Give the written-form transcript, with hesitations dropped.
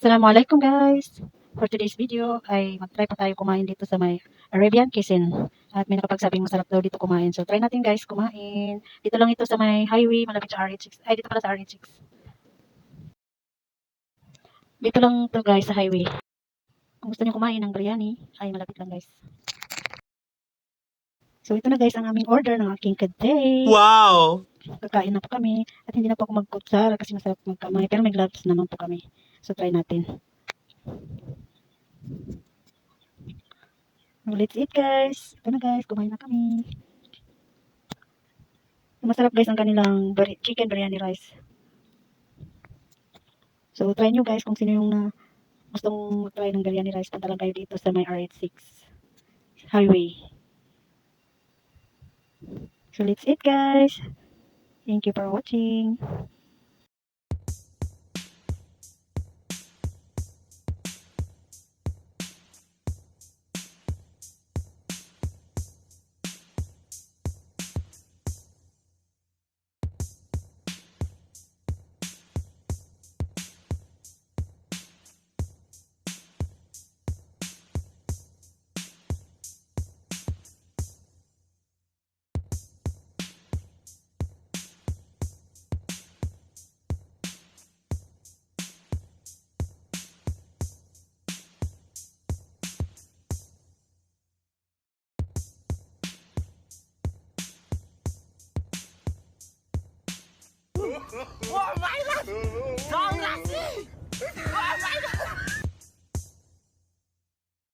Assalamualaikum guys! For today's video ay mag-try pa tayo kumain dito sa may Arabian Kitchen. At may nakapagsabing masarap daw dito kumain. So try natin guys kumain. Dito lang ito sa may highway malapit sa RH6. Ay dito pala sa RH6. Dito lang to guys sa highway. Kung gusto niyo kumain ng biryani ay malapit lang guys. So ito na guys ang aming order ng aking kade. Wow! Kakain na po kami. At hindi na po ako magkutsara kasi masarap magkamay. Pero may gloves naman po kami. So try natin. Let's eat guys. Ito na guys, kumain na kami. Masarap guys ang kanilang chicken biryani rice. So try nyo guys kung sino yung gustong try ng biryani rice. Punta lang kayo dito sa may RH6 highway. So let's eat guys. Thank you for watching. Oh my God! Sobrang